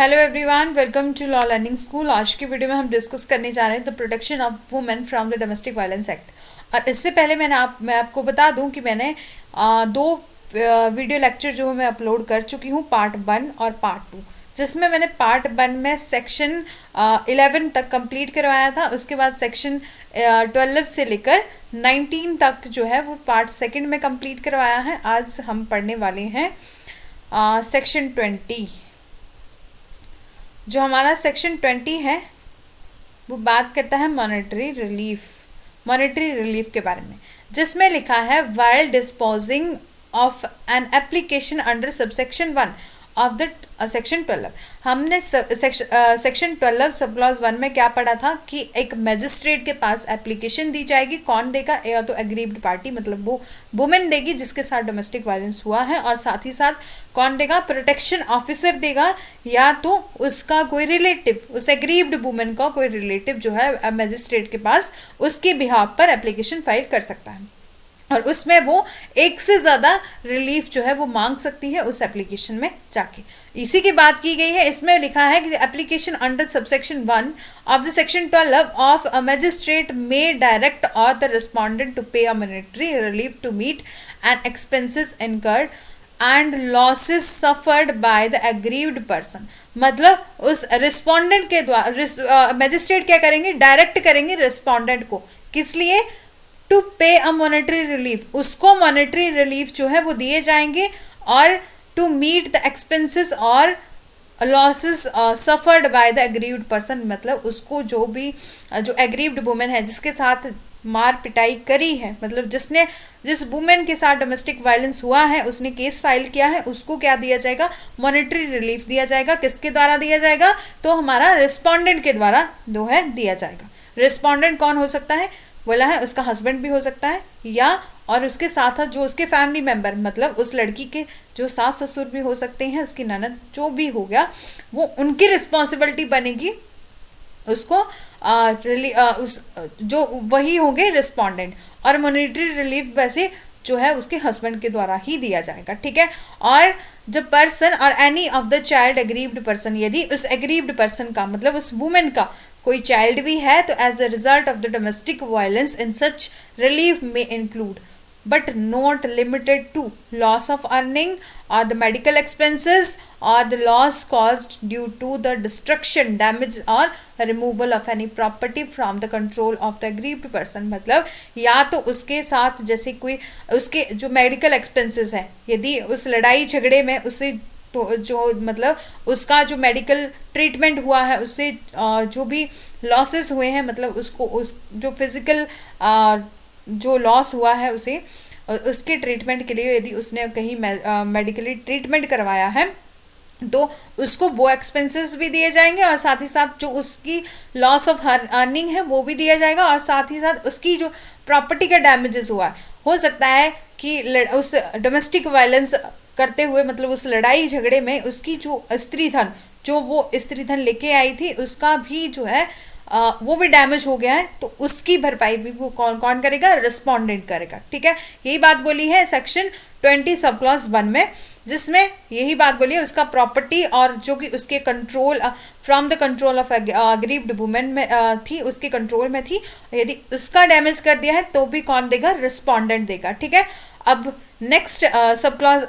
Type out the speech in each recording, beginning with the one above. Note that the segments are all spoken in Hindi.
Hello everyone, welcome to law learning school. आज की वीडियो में हम डिस्कस करने जा रहे हैं the protection of women from the domestic violence act. और इससे पहले मैं आपको बता दूं कि मैंने दो वीडियो लेक्चर जो मैं अपलोड कर चुकी हूं, पार्ट 1 और पार्ट 2, जिसमें मैंने पार्ट 1 में सेक्शन 11 तक कंप्लीट करवाया था। उसके बाद सेक्शन 12 से लेकर 19 तक जो है वो पार्ट सेकंड में कंप्लीट करवाया है। आज हम पढ़ने वाले हैं सेक्शन 20। जो हमारा सेक्शन 20 है वो बात करता है मॉनेटरी रिलीफ के बारे में, जिसमें लिखा है while disposing of an application under subsection 1 of the section 12। हमने सेक्शन 12 सब क्लॉज 1 में क्या पढ़ा था कि एक मैजिस्ट्रेट के पास एप्लीकेशन दी जाएगी। कौन देगा? या तो एग्रीव्ड पार्टी, मतलब वो वुमेन देगी जिसके साथ डोमेस्टिक वायलेंस हुआ है, और साथ ही साथ कौन देगा? प्रोटेक्शन ऑफिसर देगा, या तो उसका कोई रिलेटिव, उस एग्रीव्ड वुमेन का कोई रिलेटिव जो है मैजिस्ट्रेट के पास उसके बिहाफ पर एप्लीकेशन फाइल कर सकता है, और उसमें वो एक से ज़्यादा रिलीफ जो है वो मांग सकती है उस एप्लीकेशन में जाके। इसी की बात की गई है। इसमें लिखा है कि application under subsection 1 of the section 12 of a magistrate may direct और the respondent to pay a monetary relief to meet and expenses incurred and losses suffered by the aggrieved person. मतलब उस रिस्पोंडेंट के द्वारा मैजिस्ट्रेट क्या करेंगे? डायरेक्ट करेंगे रिस्पोंडेंट को। किस लिए? To pay a monetary relief, उसको मॉनेटरी रिलीफ जो है वो दिए जाएंगे, और टू मीट द एक्सपेंसेस और losses suffered by the aggrieved person. मतलब उसको जो भी जो एग्रीव्ड वुमेन है जिसके साथ मार पिटाई करी है, मतलब जिस वुमेन के साथ डोमेस्टिक वायलेंस हुआ है, उसने केस फाइल किया है, उसको क्या दिया जाएगा? मॉनेटरी रिलीफ दिया जाएगा। किसके द्वारा दिया जाएगा? तो हमारा रिस्पोंडेंट के द्वारा जो है दिया जाएगा। रिस्पोंडेंट कौन हो सकता है? बोला है उसका हस्बैंड भी हो सकता है, या और उसके साथ साथ जो उसके फैमिली मेंबर, मतलब उस लड़की के जो सास ससुर भी हो सकते हैं, उसकी ननद, जो भी हो गया, वो उनकी रिस्पॉन्सिबिलिटी बनेगी उसको उस जो वही होंगे रिस्पोंडेंट। और मॉनेटरी रिलीफ वैसे जो है उसके हस्बैंड के द्वारा ही दिया जाएगा, ठीक है। और जब पर्सन और any of the child aggrieved person, यदि उस एग्रीव्ड पर्सन का, मतलब उस वुमेन का कोई चाइल्ड भी है, तो as a result of the domestic violence in such relief में include but not limited to loss of earning or the medical expenses or the loss caused due to the destruction, damage or removal of any property from the control of the aggrieved person। मतलब या तो उसके साथ जैसे कोई उसके जो मेडिकल एक्सपेंसेस है, यदि उस लड़ाई झगड़े में उसे तो जो मतलब उसका जो मेडिकल ट्रीटमेंट हुआ है, उससे जो भी लॉसेस हुए हैं, मतलब उसको उस जो फिजिकल जो लॉस हुआ है उसे उसके ट्रीटमेंट के लिए यदि उसने कहीं मेडिकली ट्रीटमेंट करवाया है, तो उसको वो एक्सपेंसेस भी दिए जाएंगे, और साथ ही साथ जो उसकी लॉस ऑफ अर्निंग है वो भी दिया जाएगा, और साथ ही साथ उसकी जो प्रॉपर्टी का डैमेजेस हुआ है, हो सकता है कि उस डोमेस्टिक वायलेंस करते हुए, मतलब उस लड़ाई झगड़े में उसकी जो स्त्री धन, जो वो स्त्री धन लेके आई थी, उसका भी जो है वो भी डैमेज हो गया है, तो उसकी भरपाई भी वो कौन कौन करेगा? रिस्पोंडेंट करेगा, ठीक है। यही बात बोली है सेक्शन 20 सब क्लॉज 1 में, जिसमें यही बात बोली है उसका प्रॉपर्टी और जो कि उसके control from the control of aggrieved women में थी, उसके कंट्रोल में थी, यदि उसका डैमेज कर दिया है तो भी कौन देगा? रिस्पोंडेंट देगा, ठीक है। अब नेक्स्ट सब क्लॉज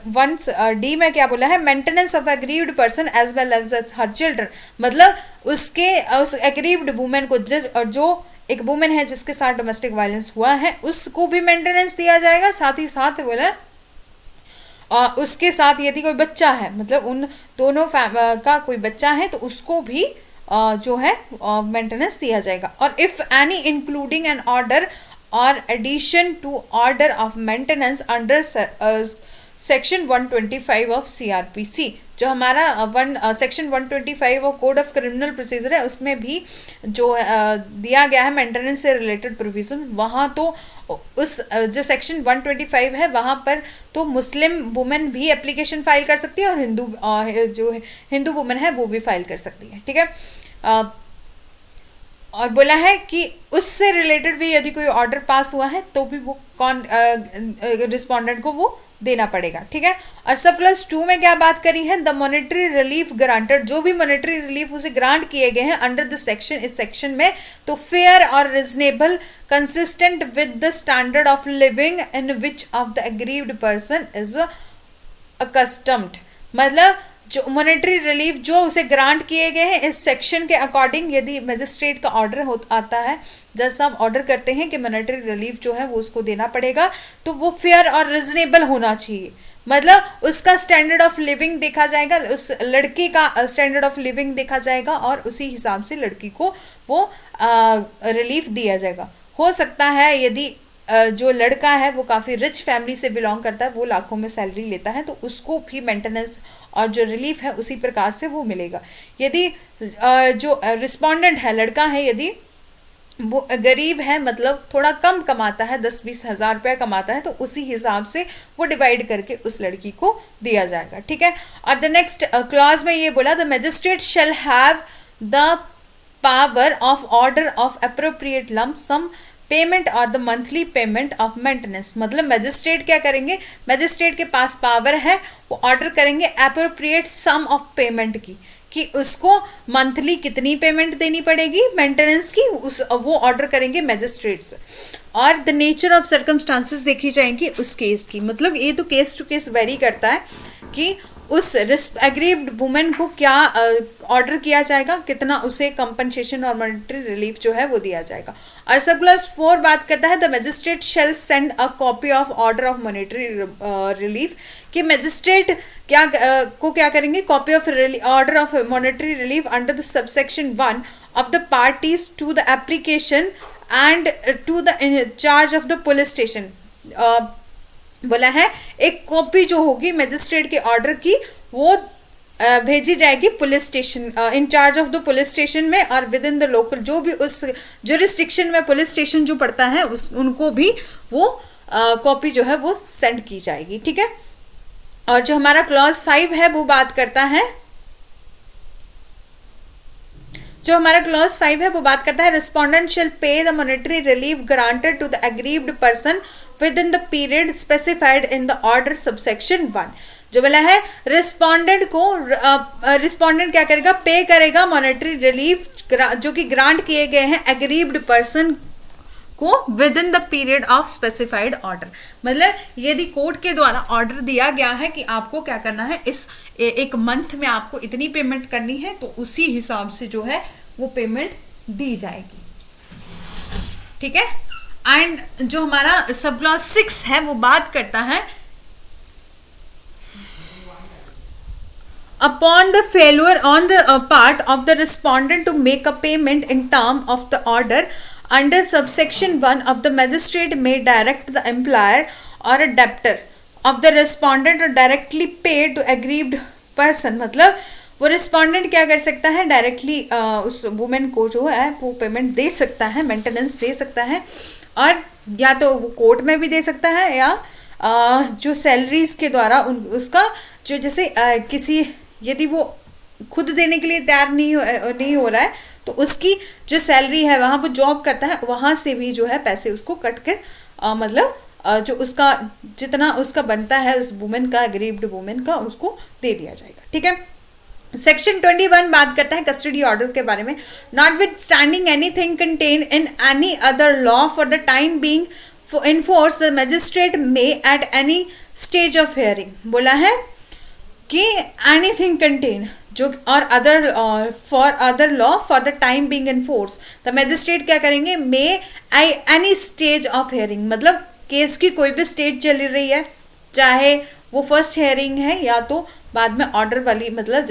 1D में क्या बोला है? Maintenance of aggrieved person as well as her children. मतलब उसके उस एग्रीव्ड वुमेन को जो एक वुमेन है जिसके साथ डोमेस्टिक वायलेंस हुआ है, उसको भी मेंटेनेंस दिया जाएगा। साथ ही साथ बोला उसके साथ यदि कोई बच्चा है, मतलब उन दोनों का कोई बच्चा है, तो उसको भी जो है मेंटेनेंस दिया जाएगा। और if any including an order और addition to order of maintenance under section 125 ऑफ CRPC, जो हमारा section 125 of code of criminal procedure है, उसमें भी जो दिया गया है मेंटेनेंस से रिलेटेड प्रोविजन, वहाँ तो उस जो सेक्शन 125 है वहाँ पर तो मुस्लिम वुमेन भी एप्लीकेशन फाइल कर सकती है, और जो हिंदू वुमेन है वो भी फाइल कर सकती है, ठीक है। और बोला है कि उससे रिलेटेड भी यदि कोई ऑर्डर पास हुआ है तो भी वो कौन रिस्पोंडेंट को वो देना पड़ेगा, ठीक है। और सब क्लॉज 2 में क्या बात करी है, द मॉनेटरी रिलीफ ग्रांटेड, जो भी मॉनेटरी रिलीफ उसे ग्रांट किए गए हैं अंडर द सेक्शन, इस सेक्शन में, तो फेयर और reasonable, consistent with the standard of living in which of the aggrieved person is accustomed. मतलब जो मॉनेटरी रिलीफ जो उसे ग्रांट किए गए हैं इस सेक्शन के अकॉर्डिंग, यदि मजिस्ट्रेट का ऑर्डर आता है, जज साहब ऑर्डर करते हैं कि मॉनेटरी रिलीफ जो है वो उसको देना पड़ेगा, तो वो फेयर और रिजनेबल होना चाहिए। मतलब उसका स्टैंडर्ड ऑफ लिविंग देखा जाएगा, उस लड़के का स्टैंडर्ड ऑफ लिविंग देखा जाएगा और उसी हिसाब से लड़की को वो रिलीफ दिया जाएगा। हो सकता है यदि जो लड़का है वो काफ़ी रिच फैमिली से बिलोंग करता है, वो लाखों में सैलरी लेता है, तो उसको भी मेंटेनेंस और जो रिलीफ है उसी प्रकार से वो मिलेगा। यदि जो रिस्पोंडेंट है, लड़का है, यदि वो गरीब है, मतलब थोड़ा कम कमाता है, 10-20 हज़ार रुपया कमाता है, तो उसी हिसाब से वो डिवाइड करके उस लड़की को दिया जाएगा, ठीक है। और द नेक्स्ट क्लॉज में ये बोला, the magistrate shall have the power of order of appropriate lump sum payment और the monthly payment of maintenance. मतलब मजिस्ट्रेट क्या करेंगे, मजिस्ट्रेट के पास पावर है, वो ऑर्डर करेंगे अप्रोप्रिएट सम ऑफ पेमेंट की, कि उसको मंथली कितनी पेमेंट देनी पड़ेगी मेंटेनेंस की, उस वो ऑर्डर करेंगे मजिस्ट्रेट से। और द नेचर ऑफ सर्कमस्टांसेस देखी जाएंगी उस केस की। मतलब ये तो केस टू केस वेरी करता है कि उस एग्रीव्ड वुमेन को क्या ऑर्डर किया जाएगा, कितना उसे कंपनसेशन और मॉनेटरी रिलीफ जो है वो दिया जाएगा। और सब क्लॉज 4 बात करता है, the magistrate shall send a copy of order of monetary relief, कि मजिस्ट्रेट क्या करेंगे, copy of order of monetary relief under the subsection 1 of the parties to the application and to the charge of the police station. बोला है एक कॉपी जो होगी मजिस्ट्रेट के ऑर्डर की, वो भेजी जाएगी police station, in charge of the police station में, और विद इन द लोकल, जो भी उस जुरिस्डिक्शन में पुलिस स्टेशन जो पड़ता है उनको भी वो कॉपी जो है वो सेंड की जाएगी, ठीक है। और जो हमारा क्लॉज 5 है वो बात करता है, respondent shall pay the monetary relief granted to the aggrieved person within the period specified in the order subsection 1। जो बोला है रिस्पोंडेंट क्या करेगा, पे करेगा मॉनेटरी रिलीफ जो कि ग्रांट किए गए हैं एग्रीव्ड पर्सन को with in the period of specified order. मतलब यदि कोर्ट के द्वारा ऑर्डर दिया गया है कि आपको क्या करना है, इस एक मंथ में आपको इतनी पेमेंट करनी है, तो उसी हिसाब से जो है वो पेमेंट दी जाएगी, ठीक है। एंड जो हमारा सब क्लॉज 6 है वो बात करता है, upon the failure on the part of the respondent to make a payment in term of the order under subsection 1 of the magistrate may direct the employer or a debtor of the respondent or directly pay to aggrieved person। मतलब वो रिस्पोंडेंट क्या कर सकता है, डायरेक्टली उस वुमेन को जो है वो पेमेंट दे सकता है, मेंटेनेंस दे सकता है, और या तो वो कोर्ट में भी दे सकता है, या जो सैलरीज के द्वारा उसका जो जैसे किसी यदि वो खुद देने के लिए तैयार नहीं हो रहा है, तो उसकी जो सैलरी है वहाँ वो जॉब करता है, वहाँ से भी जो है पैसे उसको कट कर मतलब जो उसका जितना उसका बनता है उस वुमेन का, एग्रीव्ड वुमेन का, उसको दे दिया जाएगा, ठीक है। सेक्शन 21 बात करता है कस्टडी ऑर्डर के बारे में। Not with standing anything contain in any other law for the time being in force the magistrate may at any stage of hearing. बोला है कि एनीथिंग कंटेन जो और other for other law for the time being in force the magistrate क्या करेंगे, मे एनी स्टेज ऑफ हियरिंग। मतलब केस की कोई भी स्टेज चल रही है, चाहे वो फर्स्ट हियरिंग है या तो बाद में ऑर्डर वाली, मतलब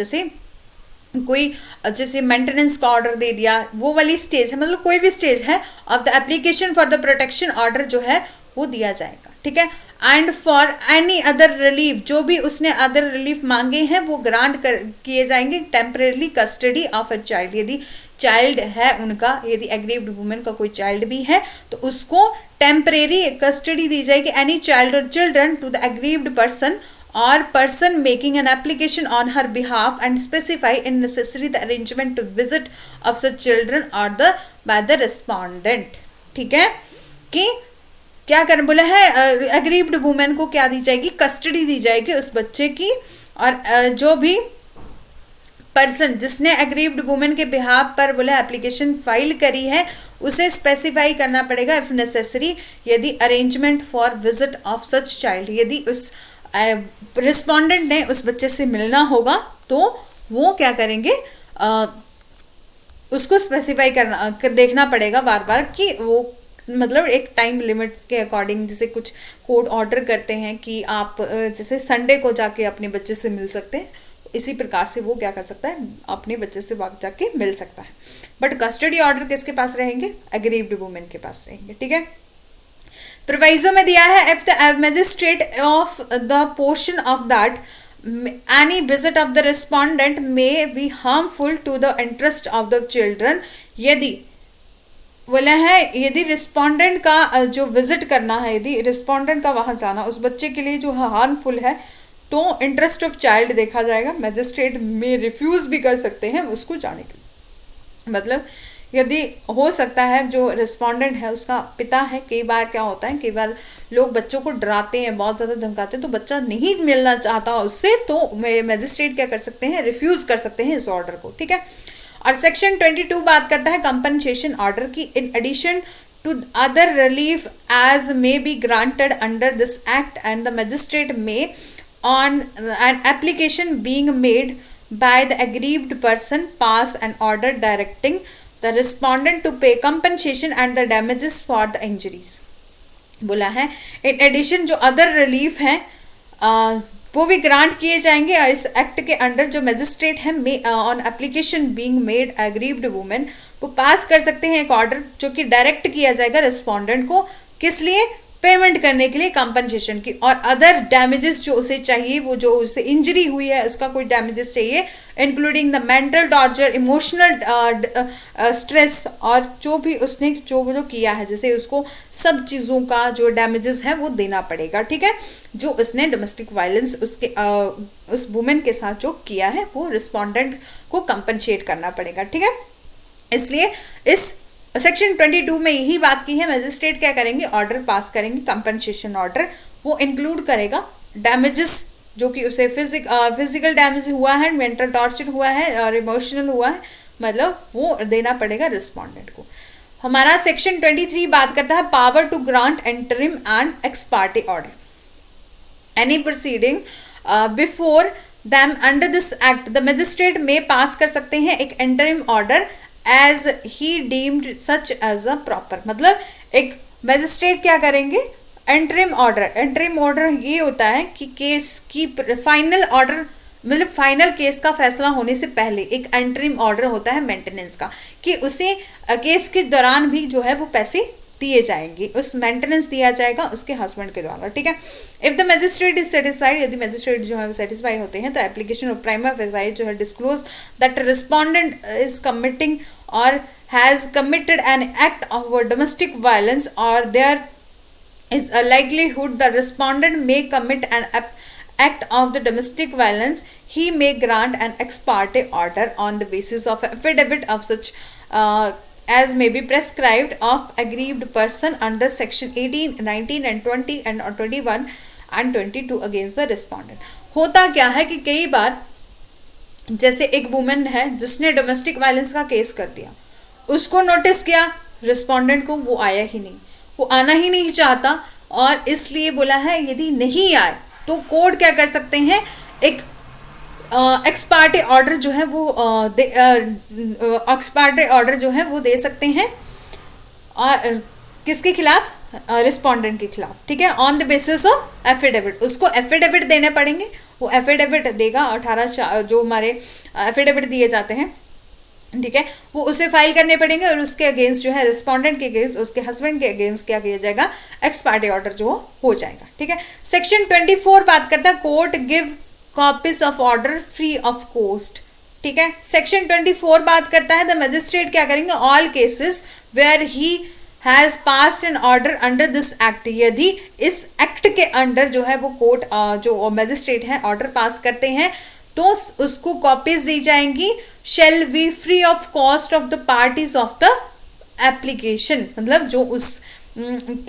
जैसे मेंटेनेंस का ऑर्डर दे दिया वो वाली स्टेज है, मतलब कोई भी स्टेज है of the application for the protection order जो है वो दिया जाएगा, ठीक है। And for any other relief, जो भी उसने अदर रिलीफ मांगे हैं वो ग्रांट किए जाएंगे। Temporary custody of a child, यदि चाइल्ड है उनका, यदि एग्रीव्ड वुमेन का कोई चाइल्ड भी है तो उसको टेम्परेरी कस्टडी दी जाएगी। Any child or children to the aggrieved person or person making an application on her behalf and specify in necessary the arrangement to visit of such children or the by the respondent। ठीक है कि क्या कर बोला है, एग्रीव्ड वुमेन को क्या दी जाएगी, कस्टडी दी जाएगी उस बच्चे की। और जो भी पर्सन जिसने एग्रीव्ड वुमेन के बिहाफ पर बोला एप्लीकेशन फाइल करी है, उसे स्पेसिफाई करना पड़ेगा इफ नेसेसरी, यदि arrangement for visit of such child, यदि उस रिस्पोंडेंट ने उस बच्चे से मिलना होगा तो वो क्या करेंगे, उसको स्पेसिफाई करना देखना पड़ेगा बार बार कि वो मतलब एक टाइम लिमिट के अकॉर्डिंग, जैसे कुछ कोर्ट ऑर्डर करते हैं कि आप जैसे संडे को जाके अपने बच्चे से मिल सकते हैं, इसी प्रकार से वो क्या कर सकता है, अपने बच्चे से वक्त जाके मिल सकता है। बट कस्टडी ऑर्डर किसके पास रहेंगे, एग्रीव्ड वुमेन के पास रहेंगे। ठीक है, प्रोवाइजो में दिया है if the magistrate of the portion of that any visit of the respondent may be harmful to the interest of the children, यदि बोला है यदि रिस्पोंडेंट का जो विजिट करना है, यदि रिस्पोंडेंट का वहां जाना उस बच्चे के लिए जो हार्मफुल है, तो इंटरेस्ट ऑफ चाइल्ड देखा जाएगा। मैजिस्ट्रेट में रिफ्यूज भी कर सकते हैं उसको जाने के लिए। मतलब यदि हो सकता है जो रिस्पोंडेंट है उसका पिता है, कई बार क्या होता है, कई बार लोग बच्चों को डराते हैं, बहुत ज़्यादा धमकाते हैं, तो बच्चा नहीं मिलना चाहता उससे, तो मैजिस्ट्रेट क्या कर सकते हैं, रिफ्यूज़ कर सकते हैं इस ऑर्डर को। ठीक है, और सेक्शन 22 बात करता है कंपनसेशन ऑर्डर की। In addition to other relief as may be granted under this act and the magistrate may on an application being made by the aggrieved person pass an order directing the respondent to pay compensation and the damages for the injuries। बोला है इन एडिशन जो अदर रिलीफ हैं वो भी ग्रांट किए जाएंगे, और इस एक्ट के अंडर जो मैजिस्ट्रेट है on application being made aggrieved women वो पास कर सकते हैं एक ऑर्डर जो कि डायरेक्ट किया जाएगा रिस्पोंडेंट को, किस लिए, पेमेंट करने के लिए कंपनसेशन की, और अदर डैमेजेस जो उसे चाहिए, वो जो उसे इंजरी हुई है उसका कोई डैमेजेस चाहिए, including the mental torture, emotional stress, और जो भी उसने जो किया है, जैसे उसको सब चीज़ों का जो डैमेजेस है वो देना पड़ेगा। ठीक है, जो उसने डोमेस्टिक वायलेंस उसके उस वुमेन के साथ जो किया है वो रिस्पोंडेंट को कंपनसेट करना पड़ेगा। ठीक है, इसलिए इस सेक्शन 22 में यही बात की है, मैजिस्ट्रेट क्या करेंगे, ऑर्डर पास करेंगे, कंपनसेशन ऑर्डर, वो इंक्लूड करेगा डैमेजेस जो कि उसे फिजिकल डैमेज हुआ है, मेंटल टॉर्चर हुआ है और इमोशनल हुआ है, मतलब वो देना पड़ेगा रिस्पोंडेंट को। हमारा सेक्शन 23 बात करता है power to grant interim and ex parte order. Any proceeding before them under this act the magistrate में पास कर सकते हैं एक interim order as he deemed such as a proper. मतलब एक मैजिस्ट्रेट क्या करेंगे, इंटरिम ऑर्डर ये होता है कि केस की फाइनल ऑर्डर, मतलब फाइनल केस का फैसला होने से पहले एक इंटरिम ऑर्डर होता है मेंटेनेंस का, कि उसे केस के दौरान भी जो है वो पैसे दिए जाएंगे, उस मेंटेनेंस दिया जाएगा उसके हस्बैंड के द्वारा। ठीक है, if the magistrate is satisfied, यदि मैजिस्ट्रेट जो है वो सेटिस्फाई होते हैं, तो एप्लीकेशन ऑफ प्राइमा फेसाई जो है disclose that respondent is committing और has committed an act of domestic violence और there is a likelihood the respondent may commit an act of the domestic violence, he may grant an ex parte order on the basis of affidavit of such as may be prescribed of aggrieved person under section 18, 19 and 20 and 21 and 22 against the respondent। होता क्या है कि कई बार जैसे एक वुमेन है जिसने डोमेस्टिक वायलेंस का केस कर दिया, उसको नोटिस किया रिस्पोंडेंट को, वो आया ही नहीं, वो आना ही नहीं चाहता, और इसलिए बोला है यदि नहीं आए तो कोर्ट क्या कर सकते हैं, एक एक्स पार्टी ऑर्डर जो है वो एक्स पार्टी ऑर्डर जो है वो दे सकते हैं, और किसके खिलाफ, रिस्पोंडेंट के खिलाफ। ठीक है, on the basis of affidavit, उसको एफिडेविट देने पड़ेंगे, वो एफिडेविट देगा, 18 जो हमारे एफिडेविट दिए जाते हैं, ठीक है, वो उसे फाइल करने पड़ेंगे, और उसके अगेंस्ट जो है रिस्पोंडेंट के अगेंस्ट, उसके हस्बैंड के अगेंस्ट क्या किया जाएगा, एक्स पार्टी ऑर्डर जो हो जाएगा। ठीक है, सेक्शन 24 बात करता है court give copies of order free of cost. ठीक है, सेक्शन 24 बात करता है द मैजिस्ट्रेट क्या करेंगे, all cases where he has passed an order under this act, यदि इस एक्ट के अंडर जो है वो कोर्ट जो मैजिस्ट्रेट है ऑर्डर पास करते हैं तो उसको कॉपीज दी जाएंगी, shall be free of cost of the parties of the application, मतलब जो उस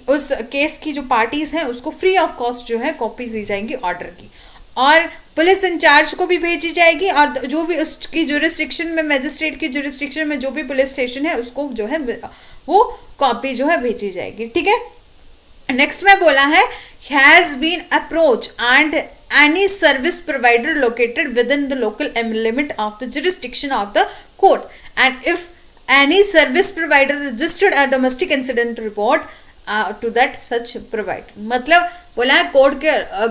उस केस की जो पार्टीज हैं उसको फ्री ऑफ कॉस्ट जो है कॉपीज दी जाएंगी ऑर्डर की, और पुलिस इंचार्ज को भी भेजी जाएगी, और जो भी उसकी जुरिस्डिक्शन में, मजिस्ट्रेट की जुरिस्डिक्शन में जो भी पुलिस स्टेशन है उसको जो है वो कॉपी जो है भेजी जाएगी। ठीक है, नेक्स्ट में बोला है has been approach and any service provider located within the local limit of the jurisdiction of the court, and if any service provider registered a domestic incident report to that such provide, मतलब बोला है कोर्ट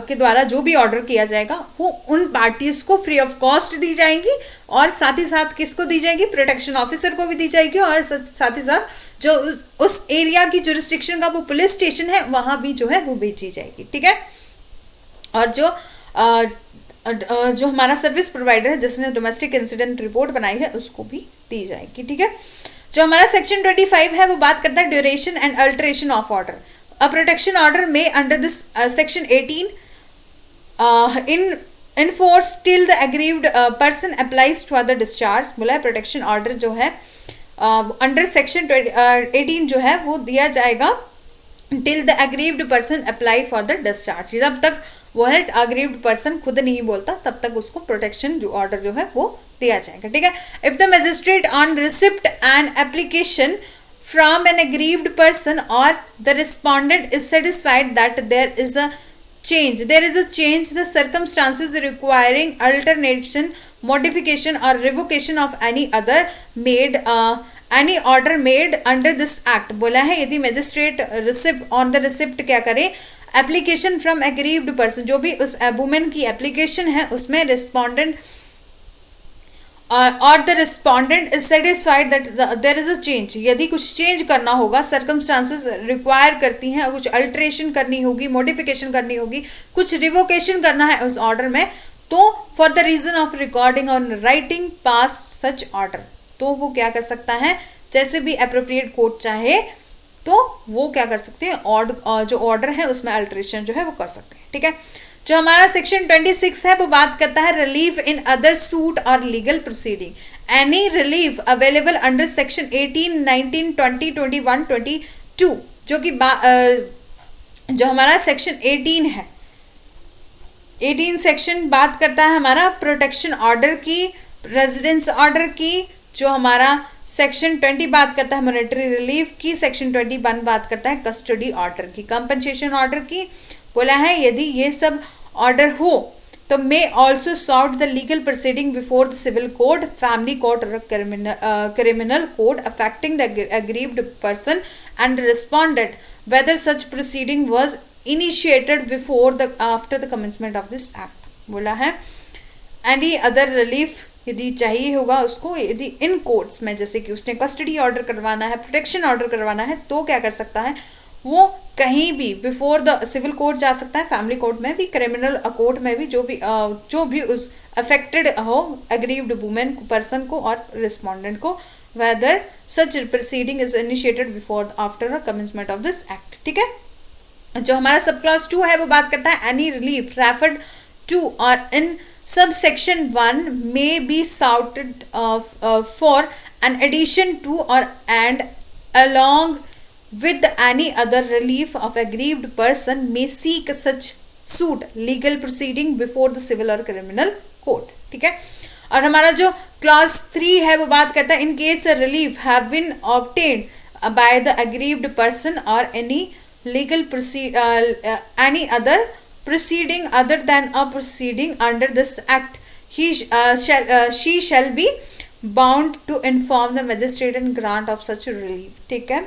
के द्वारा जो भी ऑर्डर किया जाएगा वो उन पार्टीज को फ्री ऑफ कॉस्ट दी जाएंगी, और साथ ही साथ किसको दी जाएगी, प्रोटेक्शन ऑफिसर को भी दी जाएगी, और साथ ही साथ जो उस एरिया की जुरिस्डिक्शन का वो पुलिस स्टेशन है वहां भी जो है वो भेजी जाएगी। ठीक है, और जो हमारा सर्विस प्रोवाइडर है जिसने डोमेस्टिक इंसिडेंट रिपोर्ट बनाई है उसको भी दी जाएगी। ठीक है, जो हमारा सेक्शन 25 है वो बात करता है duration and alteration of order. A protection order में under this section 18 in force till the aggrieved person applies for the discharge. बोला है प्रोटेक्शन ऑर्डर जो है अंडर सेक्शन 18 जो है वो दिया जाएगा till the aggrieved person apply for the discharge. जब तक वो है अग्रीव्ड पर्सन खुद नहीं बोलता तब तक उसको प्रोटेक्शन जो ऑर्डर जो है वो दिया जाएगा। ठीक है, if the magistrate on receipt an application from an aggrieved person और the respondent is satisfied that there is a change the circumstances requiring alternation, modification or revocation of any order made under this act। बोला है यदि magistrate receipt on the receipt क्या करे, एप्लीकेशन फ्रॉम एग्रीव्ड पर्सन, जो भी उस वुमेन की एप्लीकेशन है उसमें रिस्पॉन्डेंट और the respondent is satisfied that there is a change, यदि कुछ चेंज करना होगा, सर्कमस्टांसेस रिक्वायर करती हैं, कुछ अल्टरेशन करनी होगी, मॉडिफिकेशन करनी होगी, कुछ रिवोकेशन करना है उस ऑर्डर में, तो for the reason of recording on writing pass such order, तो वो क्या कर सकता है, जैसे भी अप्रोप्रिएट कोर्ट चाहे तो वो क्या कर सकते हैं, जो ऑर्डर है उसमें अल्टरेशन जो है वो कर सकते हैं। ठीक है, जो हमारा सेक्शन 26 है वो बात करता है रिलीफ इन अदर सूट और legal proceeding. Any relief available under section 18, 19, 20, 21, 22, जो कि जो हमारा सेक्शन 18 है, 18 सेक्शन बात करता है हमारा प्रोटेक्शन ऑर्डर की, रेजिडेंस ऑर्डर की, जो हमारा सेक्शन 20 बात करता है मॉनेटरी रिलीफ की, सेक्शन 21 बात करता है कस्टडी ऑर्डर की, कंपनसेशन ऑर्डर की। बोला है यदि ये सब ऑर्डर हो तो may also solve the legal proceeding before the civil code, family court और criminal code affecting the aggrieved person and respondent whether such proceeding was initiated before the after the commencement of this act. बोला है एनी अदर रिलीफ यदि चाहिए होगा उसको, यदि इन कोर्ट्स में जैसे कि उसने कस्टडी ऑर्डर करवाना है, प्रोटेक्शन ऑर्डर करवाना है, तो क्या कर सकता है, वो कहीं भी बिफोर द सिविल कोर्ट जा सकता है, फैमिली कोर्ट में भी, क्रिमिनल कोर्ट में भी, जो भी उस अफेक्टेड हो अग्रीव्ड वुमेन पर्सन को और रिस्पॉन्डेंट को, whether such proceeding is initiated before after commencement of this act. ठीक है, जो हमारा सब क्लॉज 2 है वो बात करता है एनी रिलीफ रेफर्ड टू और इन subsection 1 may be sought for an addition to or and along with any other relief of aggrieved person may seek such suit legal proceeding before the civil or criminal court। ठीक है, और हमारा जो क्लॉज 3 है वो बात करता है in case relief have been obtained by the aggrieved person or any legal any other proceeding other than a proceeding under this act, she shall be bound to inform the magistrate and grant of such relief। ठीक है,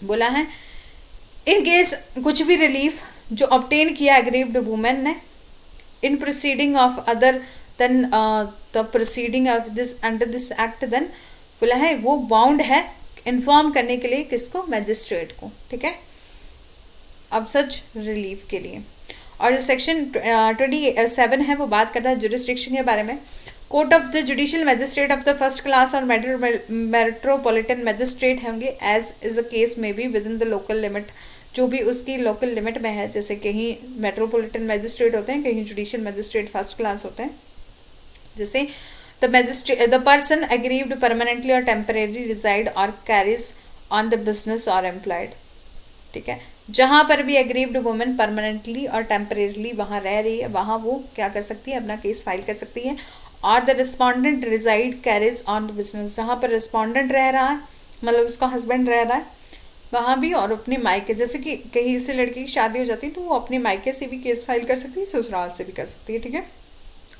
बोला है इन केस कुछ भी रिलीफ जो ऑब्टेन किया एग्रीव्ड वुमेन ने in proceeding of other than the proceeding of this under this act, then बोला है वो बाउंड है इन्फॉर्म करने के लिए किसको, मैजिस्ट्रेट को। ठीक है, अब सच रिलीफ के लिए। और जो सेक्शन 27 है वो बात करता है जुरिस्डिक्शन के बारे में। Court of the judicial magistrate of the first class और मेट्रोपॉलिटन मैजिस्ट्रेट होंगे एज इज अ केस में भी with in the local limit, जो भी उसकी लोकल लिमिट में है, जैसे कहीं मेट्रोपॉलिटन मैजिस्ट्रेट होते हैं, कहीं जुडिशियल मैजिस्ट्रेट फर्स्ट क्लास होते हैं। जैसे the person aggrieved permanently or temporarily reside or carries on the business or employed। ठीक है, जहां पर भी एग्रीव्ड वुमेन परमानेंटली और टेम्परेरली वहां रह रही है, वहां वो क्या कर सकती है, अपना केस फाइल कर सकती है। और the respondent reside carries on the business, जहां पर रिस्पॉन्डेंट रह रहा है, मतलब उसका हस्बैंड रह रहा है वहां भी, और अपने मायके, जैसे कि कहीं से लड़की की शादी हो जाती है तो वो अपने मायके से भी केस फाइल कर सकती है, ससुराल से भी कर सकती है, ठीक है।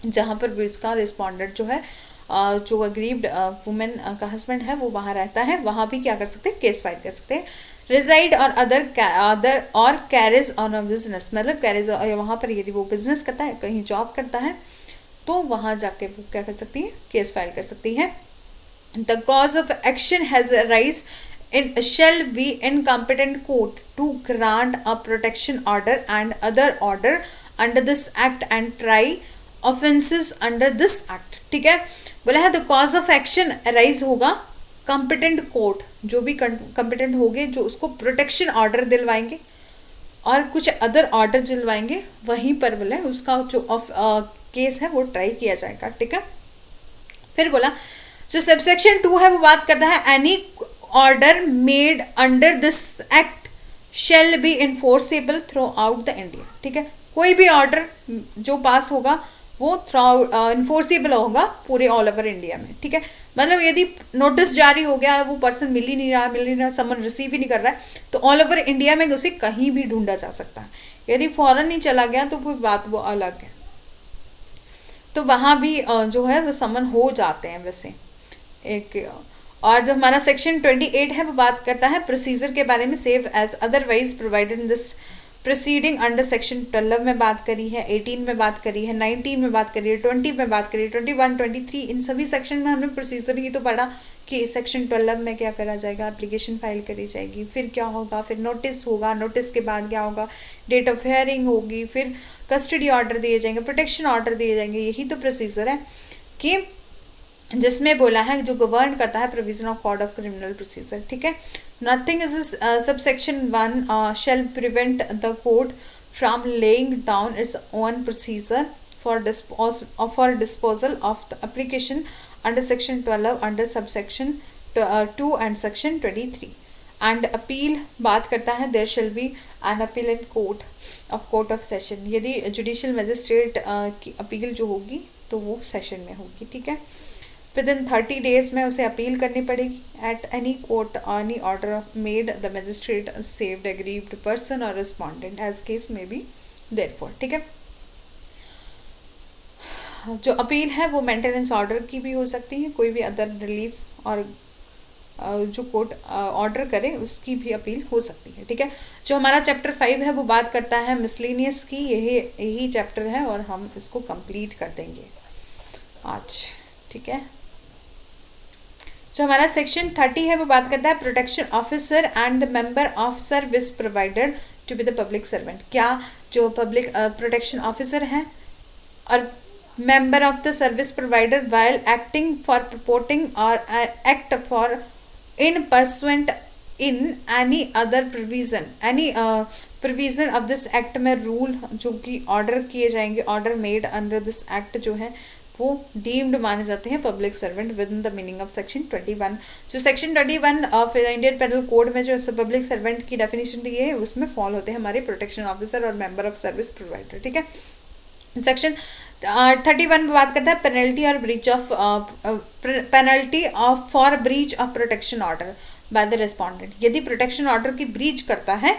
जहाँ पर भी उसका रिस्पॉन्डेंट जो है, जो अग्रीव्ड वुमेन का हस्बैंड है वो वहाँ रहता है, वहाँ भी क्या कर सकते हैं, केस फाइल कर सकते हैं। रिजाइड और अदर और कैरिज ऑन अ बिजनेस, मतलब कैरिज वहाँ पर यदि वो बिजनेस करता है, कहीं जॉब करता है, तो वहाँ जाके वो क्या कर सकती है, केस फाइल कर सकती है। The cause of action has arise in shall be incompetent court to grant a protection order and other order under this act and try offences under this act, ठीक है। बोला है the cause of action arise होगा कॉम्पिटेंट कोर्ट, जो भी कॉम्पिटेंट होंगे जो उसको प्रोटेक्शन ऑर्डर दिलवाएंगे और कुछ अदर ऑर्डर दिलवाएंगे, वहीं पर बोला उसका जो केस है वो ट्राई किया जाएगा, ठीक है। फिर बोला जो सबसेक्शन 2 है वो बात करता है any order made under this act shall be enforceable through out the India, ठीक है। कोई भी ऑर्डर जो पास होगा वो थ्रू इन्फोर्सेबल होगा पूरे ऑल ओवर इंडिया में, ठीक है। मतलब यदि नोटिस जारी हो गया, वो पर्सन मिल ही नहीं रहा, समन रिसीव ही नहीं कर रहा है, तो ऑल ओवर इंडिया में उसे कहीं भी ढूंढा जा सकता है। यदि फॉरन नहीं चला गया तो कोई बात वो अलग है, तो वहाँ भी जो है वो समन हो जाते हैं वैसे एक। और जो हमारा सेक्शन 28 है वो बात करता है प्रोसीजर के बारे में, save as otherwise provided in this proceeding under section 12 में बात करी है, 18 में बात करी है, 19 में बात करी है, 20 में बात करी है, 21, 23, इन सभी सेक्शन में हमने प्रोसीजर ही तो पढ़ा कि सेक्शन 12 में क्या करा जाएगा, एप्लीकेशन फाइल करी जाएगी, फिर क्या होगा, फिर नोटिस होगा, नोटिस के बाद क्या होगा, डेट ऑफ हियरिंग होगी, फिर कस्टडी ऑर्डर दिए जाएंगे, प्रोटेक्शन ऑर्डर दिए जाएंगे, यही तो प्रोसीजर है कि जिसमें बोला है जो गवर्न करता है provision of code of criminal procedure, ठीक है। Nothing is subsection 1 shall prevent the court from laying down its own procedure for disposal of the application under section 12 under subsection 2 and section 23। And appeal बात करता है there shall be an appeal in court of session, यदि जुडिशियल मजिस्ट्रेट की अपील जो होगी तो वो सेशन में होगी, ठीक है। विद इन 30 days में उसे अपील करनी पड़ेगी at any court any order made the magistrate saved aggrieved person और रिस्पॉन्डेंट एज केस में बी देयरफॉर, ठीक है। जो अपील है वो मेंटेनेंस ऑर्डर की भी हो सकती है, कोई भी अदर रिलीफ और जो कोर्ट ऑर्डर करे उसकी भी अपील हो सकती है, ठीक है। जो हमारा चैप्टर 5 है वो बात करता है मिसलेनियस की, यही चैप्टर है और हम इसको कंप्लीट कर देंगे आज, ठीक है। जो हमारा सेक्शन 30 है वो बात करता है protection officer and member of service provider to be the public servant. क्या जो पब्लिक प्रोटेक्शन ऑफिसर हैं और member of the service provider while acting for purporting or act for in pursuant in any other provision of this act में रूल जो कि ऑर्डर किए जाएंगे, order made under this act जो है वो डीम्ड माने जाते हैं public servant within the meaning of section 21। जो section 21 of Indian penal code में जो पब्लिक सर्वेंट की डेफिनेशन दी है उसमें फॉल होते हैं हमारे प्रोटेक्शन ऑफिसर और मेंबर ऑफ सर्विस प्रोवाइडर, ठीक है। सेक्शन 31 में बात करता है पेनल्टी और breach of penalty of for breach of protection order by the respondent. यदि प्रोटेक्शन ऑर्डर की ब्रीच करता है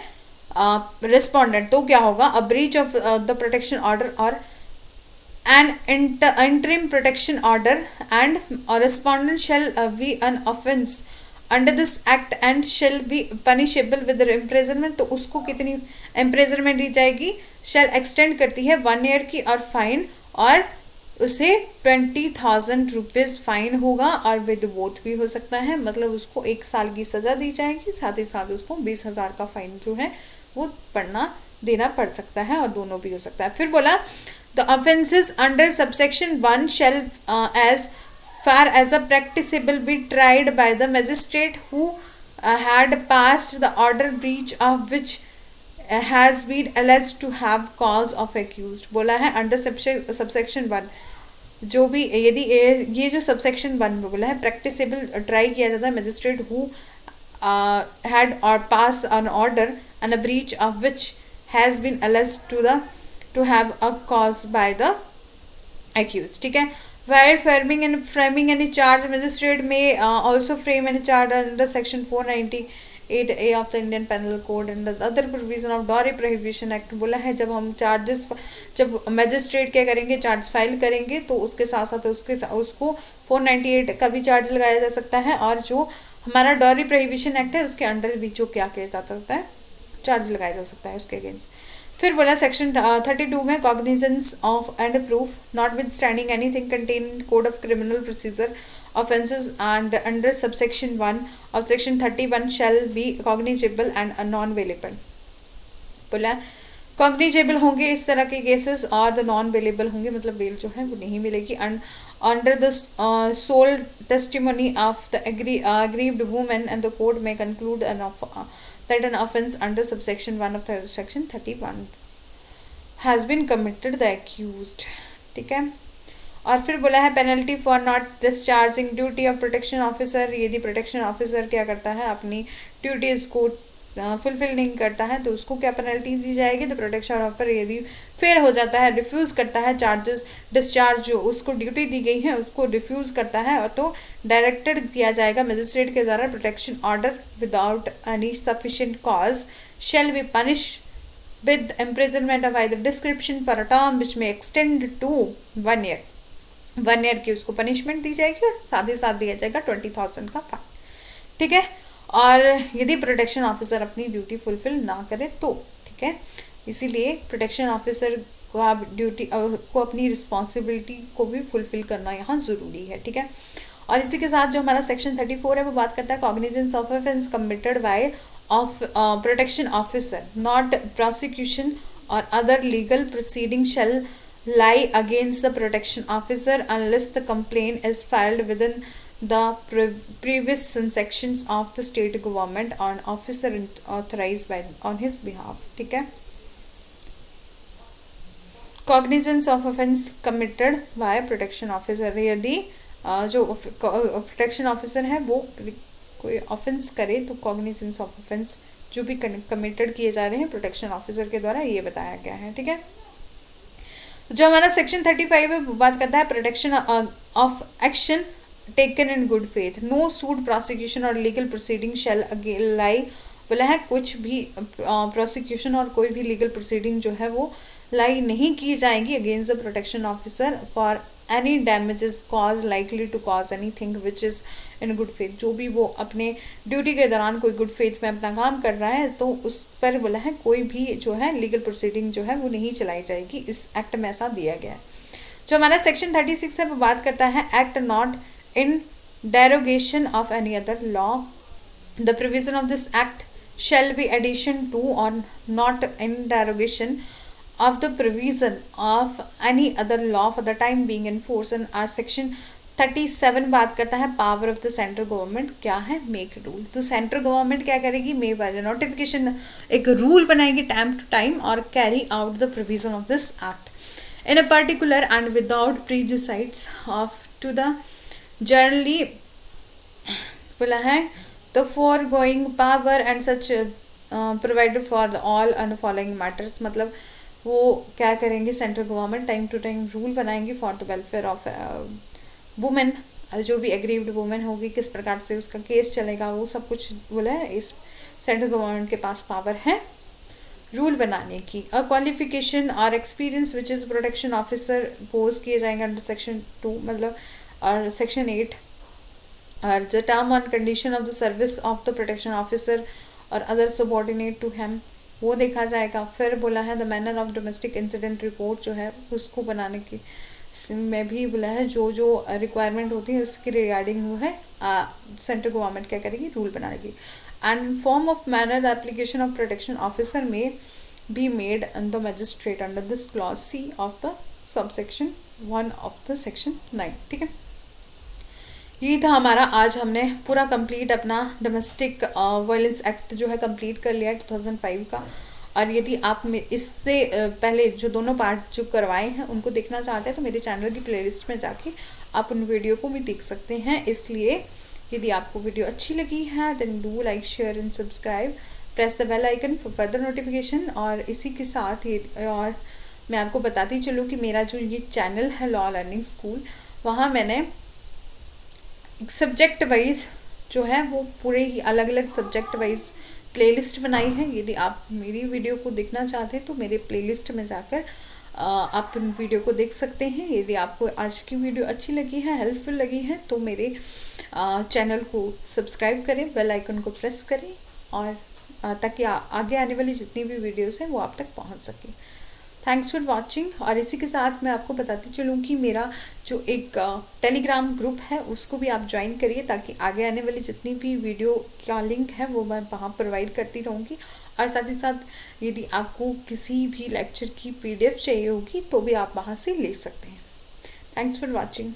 रिस्पॉन्डेंट तो क्या होगा, a breach of the protection order और an interim protection order and a respondent shall be an offense under this act and shall be punishable with the imprisonment। तो उसको कितनी imprisonment दी जाएगी, shall extend करती है 1 year की और फाइन, और उसे 20,000 रुपीज़ फाइन होगा और विद बोथ भी हो सकता है, मतलब उसको 1 साल की सज़ा दी जाएगी, साथ ही साथ उसको 20,000 का फाइन जो है वो देना पड़ सकता है, और दोनों भी हो सकता है। फिर बोला the offences under subsection 1 shall as far as a practicable be tried by the magistrate who had passed the order breach of which has been alleged to have cause of accused। बोला है अंडर सबसेक्शन 1 जो भी यदि ये जो सबसेक्शन 1 में बोला है प्रैक्टिसेबल ट्राई किया जाता है magistrate who had or pass an order and a breach of which has been alleged to have a cause by the accused. ठीक है. While framing any charge, magistrate may also frame any charge under section 498A of the Indian Penal Code and the other provision of Dowry Prohibition Act. बोला है जब हम जब मैजिस्ट्रेट क्या करेंगे, चार्ज फाइल करेंगे तो उसके साथ साथ उसको 498 का भी चार्ज लगाया जा सकता है और जो हमारा डॉरी प्रोहिबिशन एक्ट है उसके अंडर भी जो क्या किया जा सकता है, चार्ज लगाया जा सकता है उसके अगेंस्ट. फिर बोला सेक्शन 32 में cognizance of and proof not with standing anything contain in code of criminal procedure offences and under subsection 1 of section 31 shall be cognizable and non-bailable. बोला कॉग्निजेबल होंगे इस तरह के केसेस और द नॉन बेलेबल होंगे, मतलब बेल जो है वो नहीं मिलेगी. And under the sole testimony of the aggrieved woman and the court may conclude that an offence under subsection 1 of section 31 has been committed the accused. ठीक है. और फिर बोला है penalty for not discharging duty of protection officer. यदि प्रोटेक्शन ऑफिसर क्या करता है, अपनी ड्यूटीज़ को फुलफिल नहीं करता है तो उसको क्या पेनल्टी दी जाएगी. तो प्रोटेक्शन ऑफिसर यदि फेल हो जाता है, रिफ्यूज़ करता है चार्जेस डिस्चार्ज जो उसको ड्यूटी दी गई है उसको रिफ्यूज़ करता है और तो डायरेक्टेड किया जाएगा मजिस्ट्रेट के द्वारा protection order without any sufficient cause shall be punish with imprisonment of either description for a term which may extend to 1 year. 1 year की उसको पनिशमेंट दी जाएगी और साथ ही साथ दिया जाएगा 20,000 का फाइन. ठीक है. और यदि प्रोटेक्शन ऑफिसर अपनी ड्यूटी फुलफिल ना करे तो ठीक है. इसीलिए प्रोटेक्शन ऑफिसर को आप ड्यूटी को अपनी रिस्पॉन्सिबिलिटी को भी फुलफिल करना यहाँ ज़रूरी है. ठीक है. और इसी के साथ जो हमारा सेक्शन 34 है वो बात करता है cognizance of offence committed by of protection officer, not prosecution or other legal proceeding shall lie against the protection officer unless the complaint is filed within the previous sections of the state government on officer authorized by on his behalf. ठीक है. cognizance of offense committed by protection officer, यदि जो प्रोटेक्शन ऑफिसर है वो कोई ऑफेंस करे तो कॉग्निजेंस ऑफ ऑफेंस जो भी कमिटेड किए जा रहे हैं प्रोटेक्शन ऑफिसर के द्वारा ये बताया गया है. ठीक है. जो हमारा सेक्शन 35 है वो बात करता है protection of action taken in good faith. No suit prosecution और लीगल प्रोसीडिंग शेल लाई. बोला है कुछ भी प्रोसिक्यूशन और कोई भी लीगल प्रोसीडिंग जो है वो लाई नहीं की जाएगी against the protection officer for any damages cause likely to cause anything which is in good faith. जो भी वो अपने ड्यूटी के दौरान कोई गुड फेथ में अपना काम कर रहा है तो उस पर बोला है कोई भी जो है लीगल प्रोसीडिंग जो है वो नहीं चलाई जाएगी. इस एक्ट में ऐसा दिया गया है. जो हमारा सेक्शन 36 है वो बात करता है act not in derogation of any other law. The provision of this act shall be addition to or not in derogation of the provision of any other law for the time being in force. and our section 37 बात करता है power of the central government. क्या है, मेक रूल. तो सेंट्रल गवर्नमेंट क्या करेगी, मे बाय नोटिफिकेशन एक रूल बनाएगी टाइम टू टाइम और carry out the provision of this act in a particular and without prejudices of to the generally. बोला है the foregoing power and such provided for all and following matters. मतलब वो क्या करेंगे, central government time to time rule बनाएंगे for the welfare of women. जो भी एग्रीव्ड वुमेन होगी किस प्रकार से उसका केस चलेगा वो सब कुछ बोला है इस सेंट्रल गवर्नमेंट के पास पावर है रूल बनाने की. अ क्वालिफिकेशन और experience which is protection officer pose किए जाएंगे अंडर सेक्शन 2 मतलब और सेक्शन 8. और the term on condition of the service of the protection officer और अदर सबॉर्डिनेट टू हेम वो देखा जाएगा. फिर बोला है the manner of domestic incident report जो है उसको बनाने की में भी बोला है जो जो रिक्वायरमेंट होती है उसके रिगार्डिंग वो है सेंट्रल गवर्नमेंट क्या करेगी, रूल बनाएगी. And form of manner the application of protection officer may be made and the magistrate under this clause C of the sub section 1 of the section 9. ठीक है. यही था हमारा आज हमने पूरा कंप्लीट अपना डोमेस्टिक वायलेंस एक्ट जो है कंप्लीट कर लिया है 2005 का. और यदि आप इससे पहले जो दोनों पार्ट जो करवाए हैं उनको देखना चाहते हैं तो मेरे चैनल की प्लेलिस्ट में जाके आप उन वीडियो को भी देख सकते हैं. इसलिए यदि आपको वीडियो अच्छी लगी है then do like share and subscribe, press the bell icon for further notification. और इसी के साथ ये और मैं आपको बताती चलूँ कि मेरा जो ये चैनल है लॉ लर्निंग स्कूल, वहाँ मैंने सब्जेक्ट वाइज जो है वो पूरे ही अलग अलग सब्जेक्ट वाइज प्लेलिस्ट बनाई है। यदि आप मेरी वीडियो को देखना चाहते हैं तो मेरे प्लेलिस्ट में जाकर आप वीडियो को देख सकते हैं। यदि आपको आज की वीडियो अच्छी लगी है, हेल्पफुल लगी है, तो मेरे चैनल को सब्सक्राइब करें, बेल आइकन को प्रेस करें और ताकि आगे आने वाली जितनी भी वीडियोस हैं वो आप तक पहुंच सके। Thanks for watching. और इसी के साथ मैं आपको बताती चलूँ कि मेरा जो एक टेलीग्राम ग्रुप है उसको भी आप ज्वाइन करिए, ताकि आगे आने वाली जितनी भी वीडियो का लिंक है वो मैं वहाँ प्रोवाइड करती रहूँगी। और साथ ही साथ यदि आपको किसी भी लेक्चर की PDF चाहिए होगी तो भी आप वहाँ से ले सकते हैं। Thanks for watching.